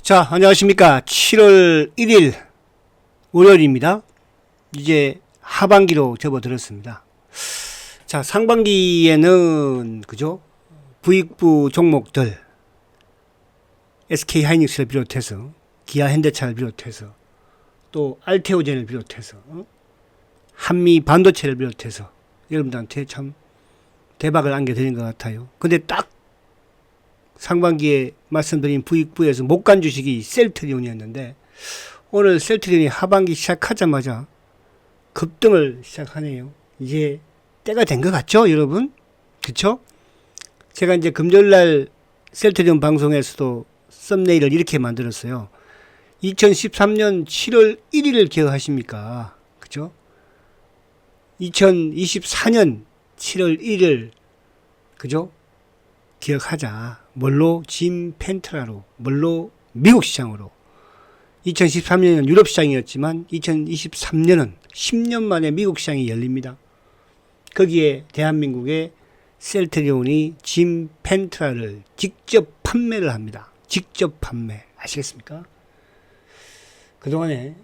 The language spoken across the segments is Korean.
자, 안녕하십니까. 7월 1일 월요일입니다. 이제 하반기로 접어들었습니다. 자, 상반기에는 그죠? 부익부 종목들 SK하이닉스를 비롯해서 기아 현대차를 비롯해서 또 알테오젠을 비롯해서 한미 반도체를 비롯해서 여러분들한테 참 대박을 안겨드린 것 같아요. 근데 딱 상반기에 말씀드린 부익부에서 못 간 주식이 셀트리온이었는데 오늘 셀트리온이 하반기 시작하자마자 급등을 시작하네요. 이제 때가 된 것 같죠, 여러분? 그쵸? 제가 이제 금요일날 셀트리온 방송에서도 썸네일을 이렇게 만들었어요. 2013년 7월 1일을 기억하십니까? 그죠? 2024년 7월 1일, 그죠? 기억하자. 뭘로? 짐 펜트라로. 뭘로? 미국 시장으로. 2013년은 유럽 시장이었지만 2023년은 10년 만에 미국 시장이 열립니다. 거기에 대한민국의 셀트리온이 짐 펜트라를 직접 판매를 합니다. 직접 판매. 아시겠습니까? 그동안에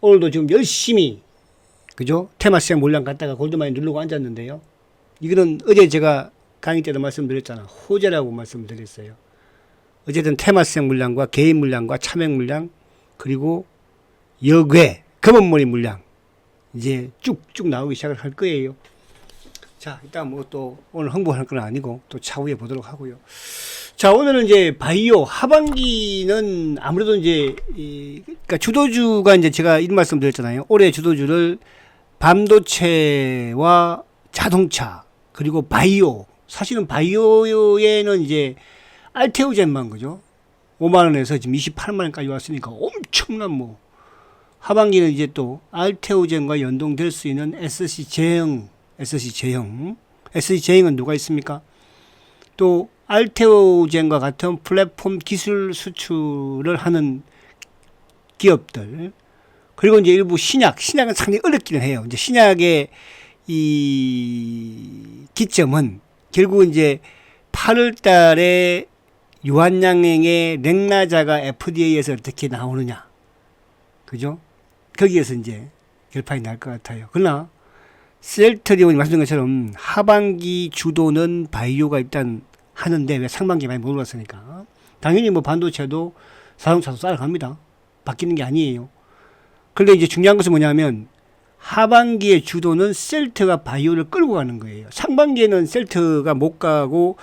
오늘도 지금 열심히 그죠? 테마시장 물량 갔다가 골드마인 누르고 앉았는데요. 이거는 어제 제가 강의 때도 말씀드렸잖아. 호재라고 말씀드렸어요. 어쨌든 테마시장 물량과 개인 물량과 차명 물량 그리고 여괴 검은머리 물량 이제 쭉쭉 나오기 시작을 할 거예요. 자, 일단 뭐 또 오늘 홍보할 건 아니고 또 차후에 보도록 하고요. 자, 오늘은 이제 바이오 하반기는 아무래도 이제 그러니까 주도주가 이제 제가 이런 말씀 드렸잖아요. 올해 주도주를 반도체와 자동차 그리고 바이오, 사실은 바이오에는 이제 알테오젠만 그죠? 5만원에서 지금 28만원까지 왔으니까 엄청난 뭐 하반기는 이제 또 알테오젠과 연동될 수 있는 SC제형 SC제형은 누가 있습니까? 또 알테오젠과 같은 플랫폼 기술 수출을 하는 기업들, 그리고 이제 일부 신약은 상당히 어렵기는 해요. 이제 신약의 이 기점은 결국은 이제 8월 달에 유한양행의 렉나자가 FDA에서 어떻게 나오느냐. 그죠? 거기에서 이제 결판이 날 것 같아요. 그러나 셀트리온이 말씀드린 것처럼 하반기 주도는 바이오가 일단 하는데 왜 상반기 많이 못 올랐으니까. 당연히 뭐 반도체도 자동차도 따라갑니다. 바뀌는 게 아니에요. 그런데 이제 중요한 것은 뭐냐면 하반기의 주도는 셀트가 바이오를 끌고 가는 거예요. 상반기에는 셀트가 못 가고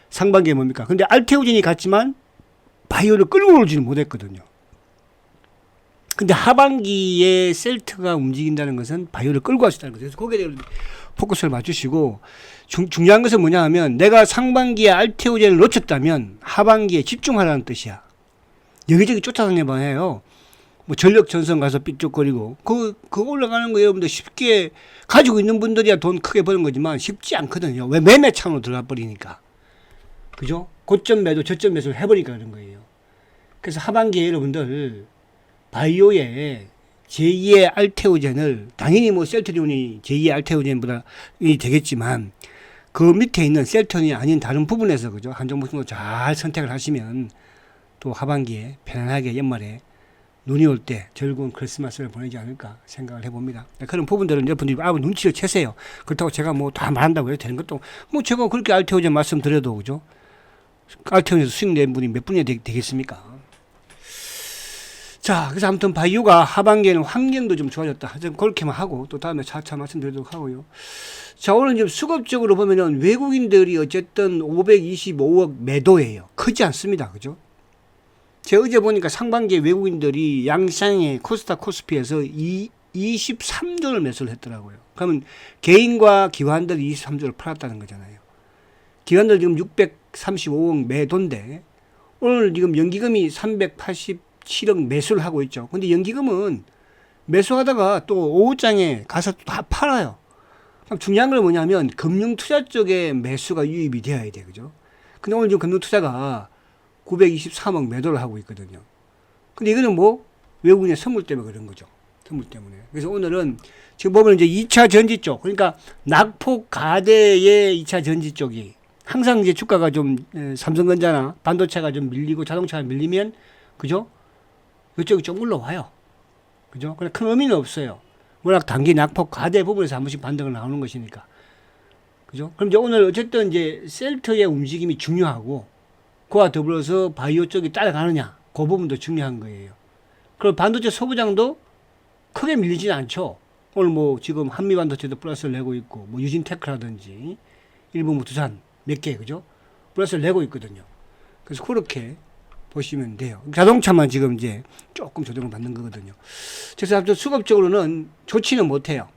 상반기에 뭡니까? 근데 알테오젠이 갔지만 바이오를 끌고 오지는 못했거든요. 근데 하반기에 셀트가 움직인다는 것은 바이오를 끌고 갈 수 있다는 거죠. 그래서 거기에 대해 포커스를 맞추시고 중요한 것은 뭐냐 하면 내가 상반기에 알테오젠을 놓쳤다면 하반기에 집중하라는 뜻이야. 여기저기 쫓아다녀봐야 해요. 뭐 전력 전선 가서 삐죽거리고 그거 올라가는 거 여러분들 쉽게 가지고 있는 분들이야 돈 크게 버는 거지만 쉽지 않거든요. 왜? 매매창으로 들어가 버리니까. 그죠? 고점 매도 저점 매수를 해버리니까 그런 거예요. 그래서 하반기에 여러분들 바이오에 제2의 알테오젠을 당연히 뭐 셀트리온이 제2의 알테오젠보다 이 되겠지만 그 밑에 있는 셀트리온이 아닌 다른 부분에서 그죠? 한 종목 정도 잘 선택을 하시면 또 하반기에 편안하게 연말에 눈이 올 때 즐거운 크리스마스를 보내지 않을까 생각을 해봅니다. 그런 부분들은 여러분들이 눈치를 채세요. 그렇다고 제가 뭐 다 말한다고 해도 되는 것도 뭐 제가 그렇게 알테오젠 말씀드려도 그죠? 알테오젠에서 수익 낸 분이 몇 분이 되겠습니까? 자, 그래서 아무튼 바이오가 하반기에는 환경도 좀 좋아졌다. 하여튼 그렇게만 하고 또 다음에 차차 말씀드리도록 하고요. 자, 오늘 좀 수급적으로 보면은 외국인들이 어쨌든 525억 매도예요. 크지 않습니다. 그죠? 제가 어제 보니까 상반기에 외국인들이 양시장의 코스닥 코스피에서 23조를 매수를 했더라고요. 그러면 개인과 기관들이 23조를 팔았다는 거잖아요. 기관들 지금 635억 매도인데 오늘 지금 연기금이 387억 매수를 하고 있죠. 근데 연기금은 매수하다가 또 오후장에 가서 또 다 팔아요. 그럼 중요한 건 뭐냐면 금융투자 쪽에 매수가 유입이 되어야 돼. 그죠? 근데 오늘 지금 금융투자가 923억 매도를 하고 있거든요. 근데 이거는 뭐 외국인의 선물 때문에 그런 거죠. 선물 때문에. 그래서 오늘은 지금 보면 이제 2차 전지 쪽, 그러니까 낙폭 가대의 2차 전지 쪽이 항상 이제 주가가 좀 삼성전자나 반도체가 좀 밀리고 자동차가 밀리면 그죠? 이쪽이 좀 올라와요. 그죠? 그냥 큰 의미는 없어요. 워낙 단기 낙폭 과대 부분에서 한 번씩 반등을 나오는 것이니까. 그죠? 그럼 이제 오늘 어쨌든 이제 셀트의 움직임이 중요하고, 그와 더불어서 바이오 쪽이 따라가느냐, 그 부분도 중요한 거예요. 그리고 반도체 소부장도 크게 밀리지는 않죠. 오늘 뭐 지금 한미 반도체도 플러스를 내고 있고, 뭐 유진테크라든지, 일본 뭐 두산 몇 개, 그죠? 플러스를 내고 있거든요. 그래서 그렇게 보시면 돼요. 자동차만 지금 이제 조금 조정을 받는 거거든요. 그래서 아무튼 수급적으로는 좋지는 못해요.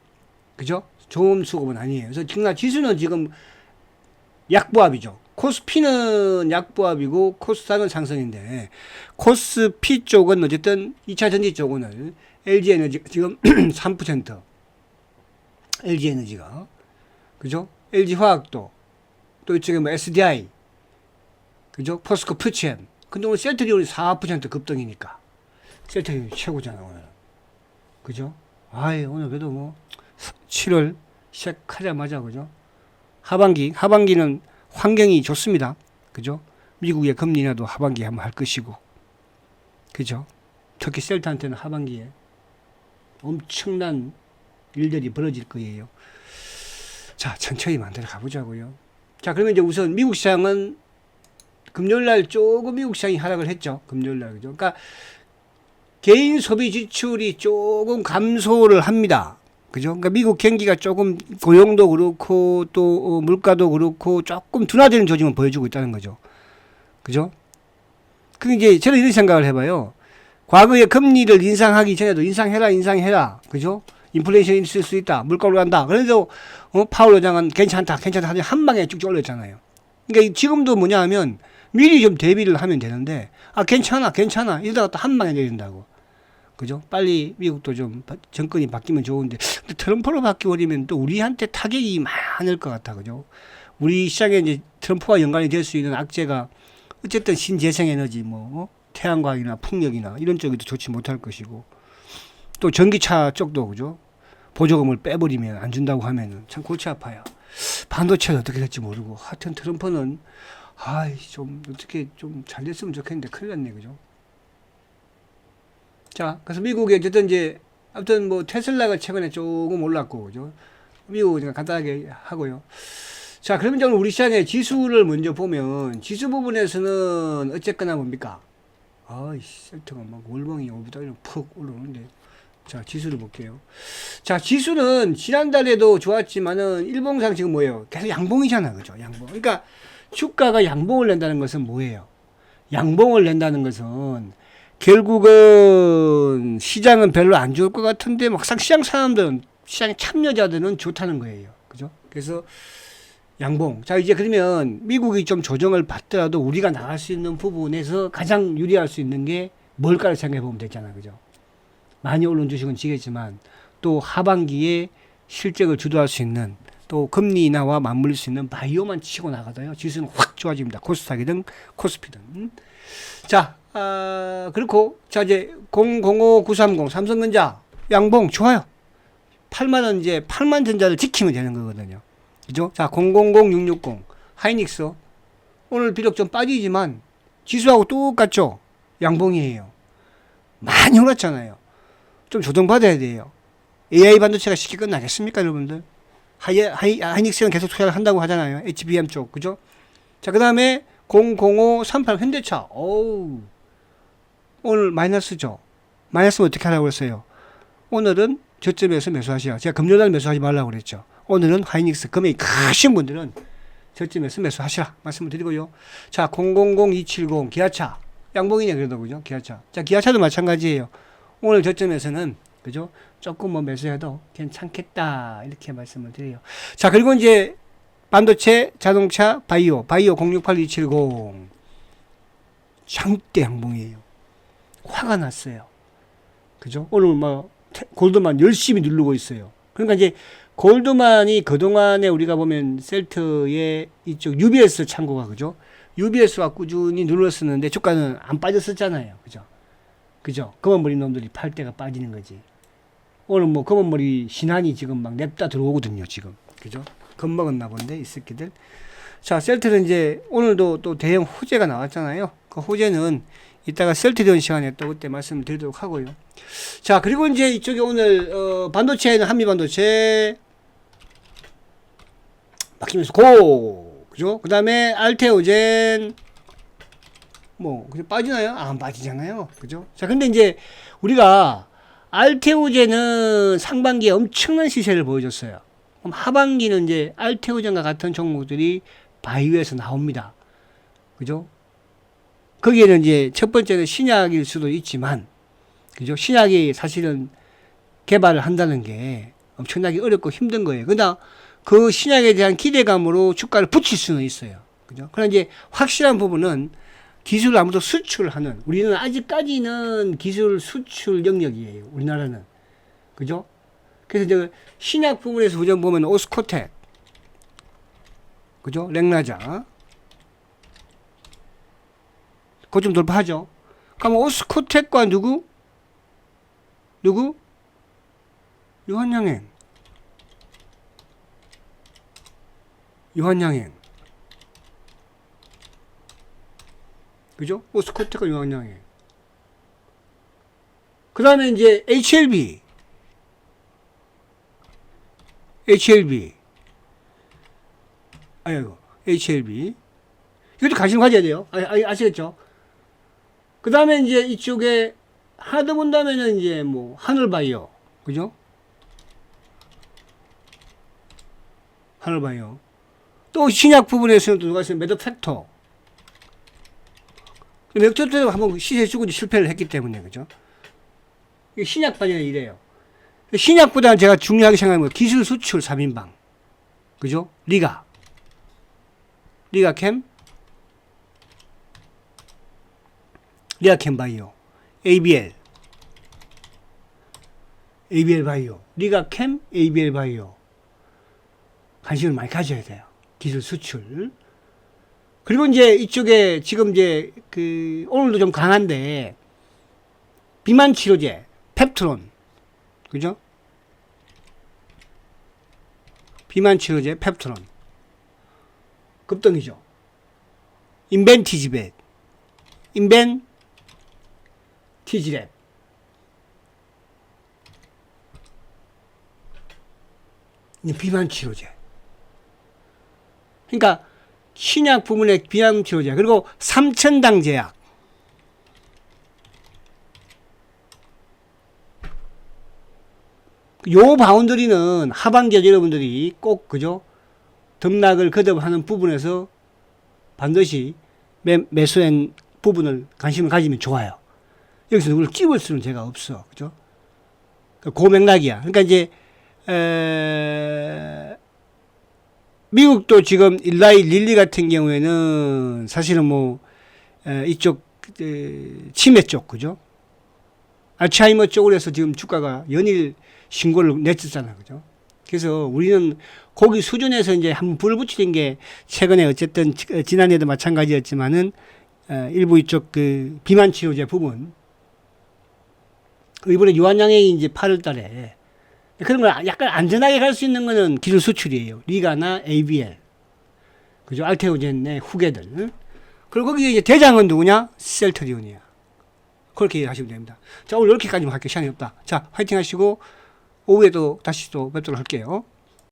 그죠? 좋은 수급은 아니에요. 그래서 지금 지수는 지금 약보합이죠. 코스피는 약보합이고 코스닥은 상승인데, 코스피 쪽은 어쨌든 2차 전지 쪽은 LG에너지 지금 3%, LG에너지가, 그죠? LG화학도, 또 이쪽에 뭐 SDI, 그죠? 포스코 퓨처엠. 근데 오늘 셀트리온이 4% 급등이니까 셀트리온이 최고잖아 오늘. 그죠? 아이, 오늘 그래도 뭐 7월 시작하자마자, 그죠? 하반기는 환경이 좋습니다. 그죠? 미국의 금리 인하도 하반기에 한번 할 것이고, 그죠? 특히 셀트한테는 하반기에 엄청난 일들이 벌어질 거예요. 자, 천천히 만들어 가보자고요. 자, 그러면 이제 우선 미국 시장은 금요일날 조금 미국 시장이 하락을 했죠. 금요일날, 그죠? 그러니까 개인 소비 지출이 조금 감소를 합니다. 그죠? 그러니까 미국 경기가 조금 고용도 그렇고 또 물가도 그렇고 조금 둔화되는 조짐을 보여주고 있다는 거죠. 그죠? 그 이제 저는 이런 생각을 해봐요. 과거에 금리를 인상하기 전에도 인상해라. 그죠? 인플레이션이 있을 수 있다. 물가 올라간다. 그래도 파월 의장은 괜찮다 하더니 한 방에 쭉쭉 올렸잖아요. 그러니까 지금도 뭐냐 하면 미리 좀 대비를 하면 되는데, 괜찮아 이러다가 또 한 방에 내린다고. 그죠? 빨리 미국도 좀 정권이 바뀌면 좋은데, 근데 트럼프로 바뀌어버리면 또 우리한테 타격이 많을 것 같아. 그죠? 우리 시장에 이제 트럼프와 연관이 될 수 있는 악재가 어쨌든 신재생에너지, 태양광이나 풍력이나 이런 쪽이 더 좋지 못할 것이고, 또 전기차 쪽도, 그죠? 보조금을 빼버리면 안 준다고 하면은 참 골치 아파요. 반도체는 어떻게 될지 모르고, 하여튼 트럼프는 좀 어떻게 좀 잘 됐으면 좋겠는데 큰일 났네, 그죠? 자, 그래서 미국에 어쨌든 이제 아무튼 뭐 테슬라가 최근에 조금 올랐고, 그죠? 미국 그냥 간단하게 하고요. 자, 그러면 이제 우리 시장의 지수를 먼저 보면, 지수 부분에서는 어쨌거나 뭡니까? 셀트가 막 월봉이 오비다 푹 올라오는데. 자, 지수를 볼게요. 자, 지수는 지난달에도 좋았지만은 일봉상 지금 뭐예요? 계속 양봉이잖아, 그죠? 양봉. 그러니까 주가가 양봉을 낸다는 것은 뭐예요? 양봉을 낸다는 것은 결국은 시장은 별로 안 좋을 것 같은데 막상 시장 사람들은, 시장의 참여자들은 좋다는 거예요. 그죠? 그래서 양봉. 자, 이제 그러면 미국이 좀 조정을 받더라도 우리가 나갈 수 있는 부분에서 가장 유리할 수 있는 게 뭘까를 생각해 보면 되잖아. 그죠? 많이 오른 주식은 지겠지만 또 하반기에 실적을 주도할 수 있는, 또 금리 인하와 맞물릴 수 있는 바이오만 치고 나가다요 지수는 확 좋아집니다. 코스닥이든 코스피든. 자, 그렇고, 자, 이제 005930 삼성전자 양봉 좋아요. 8만원 이제 8만 전자를 지키면 되는 거거든요. 그죠? 자, 000660 하이닉스 오늘 비록 좀 빠지지만 지수하고 똑같죠? 양봉이에요. 많이 올랐잖아요. 좀 조정받아야 돼요. AI 반도체가 쉽게 끝나겠습니까, 여러분들? 하이닉스는 계속 투자를 한다고 하잖아요. HBM 쪽, 그죠? 자, 그 다음에 00538 현대차. 오늘 마이너스죠? 마이너스면 어떻게 하라고 그랬어요? 오늘은 저점에서 매수하시라. 제가 금요일 매수하지 말라고 그랬죠. 오늘은 하이닉스 금액이 크신 분들은 저점에서 매수하시라 말씀을 드리고요. 자, 000270 기아차 양봉이네, 그래도, 그죠? 기아차. 자, 기아차도 마찬가지예요. 오늘 저점에서는, 그죠? 조금 뭐 매수해도 괜찮겠다, 이렇게 말씀을 드려요. 자, 그리고 이제 반도체, 자동차, 바이오 068270 장대 양봉이에요. 화가 났어요. 그죠? 오늘 골드만 열심히 누르고 있어요. 그러니까 이제 골드만이 그동안에 우리가 보면 셀트의 이쪽 UBS 창고가, 그죠? UBS와 꾸준히 눌렀었는데 주가는 안 빠졌었잖아요. 그죠? 검은머리 놈들이 팔 때가 빠지는 거지. 오늘 뭐 검은머리 신한이 지금 막 냅다 들어오거든요, 지금. 그죠? 겁먹었나 본데, 이 새끼들. 자, 셀트는 이제 오늘도 또 대형 호재가 나왔잖아요. 그 호재는 이따가 셀트리온 시간에 또 그때 말씀을 드리도록 하고요. 자, 그리고 이제 이쪽에 오늘 반도체는 한미 반도체 바뀌면서 고, 그죠? 그 다음에 알테오젠 뭐 그죠? 빠지나요? 안 빠지잖아요, 그죠? 자, 근데 이제 우리가 알테오젠은 상반기에 엄청난 시세를 보여줬어요. 그럼 하반기는 이제 알테오젠과 같은 종목들이 바이오에서 나옵니다, 그죠? 거기에는 이제 첫 번째는 신약일 수도 있지만, 그죠? 신약이 사실은 개발을 한다는 게 엄청나게 어렵고 힘든 거예요. 그러나 그 신약에 대한 기대감으로 주가를 붙일 수는 있어요. 그죠? 그러나 이제 확실한 부분은 기술을 아무도 수출하는, 우리는 아직까지는 기술 수출 영역이에요, 우리나라는. 그죠? 그래서 이제 신약 부분에서 우선 보면 오스코텍, 그죠? 렉나자. 고점 돌파하죠. 그럼 오스코텍과 누구? 유한양행. 그죠? 오스코텍과 유한양행. 그 다음에 이제 HLB. 아이고, HLB. 이것도 관심 가져야 돼요. 아시겠죠? 그 다음에 이제 이쪽에 하나 더 본다면은 이제 뭐 하늘바이오, 그죠? 하늘바이오. 또 신약 부분에서는 또 누가 있어요? 매드팩터. 매드팩터도 한번 시세 주고 실패를 했기 때문에, 그죠? 신약 반영은 이래요. 신약보다는 제가 중요하게 생각하는 건 기술 수출 3인방, 그죠? 리가캠 바이오, ABL 바이오, 리가캠, ABL 바이오. 관심을 많이 가져야 돼요. 기술 수출. 그리고 이제 이쪽에 지금 이제 오늘도 좀 강한데, 비만 치료제, 펩트론. 그죠? 비만 치료제, 펩트론. 급등이죠. 인벤티지랩. 비만 치료제. 그러니까 신약 부문의 비만 치료제, 그리고 삼천당 제약. 요 바운더리는 하반기에 여러분들이 꼭, 그죠? 등락을 거듭하는 부분에서 반드시 매수한 부분을 관심을 가지면 좋아요. 여기서 누구를 찝을 수는 제가 없어, 그죠? 그 맥락이야. 그러니까 이제 미국도 지금 일라이 릴리 같은 경우에는 사실은 뭐 이쪽 치매 쪽, 그죠? 알츠하이머 쪽으로 해서 지금 주가가 연일 신고를 냈었잖아요, 그죠? 그래서 우리는 거기 수준에서 이제 한번 불을 붙이는 게 최근에 어쨌든 지난해도 마찬가지였지만은 일부 이쪽 비만 치료제 부분, 이번에 유한양행이 이제 8월 달에 그런 걸 약간 안전하게 갈 수 있는 거는 기술 수출이에요. 리가나 ABL. 그죠? 알테오젠의 후계들. 그리고 거기 이제 대장은 누구냐? 셀트리온이야. 그렇게 하시면 됩니다. 자, 오늘 이렇게까지만 할게요. 시간이 없다. 자, 화이팅 하시고, 오후에도 다시 또 뵙도록 할게요.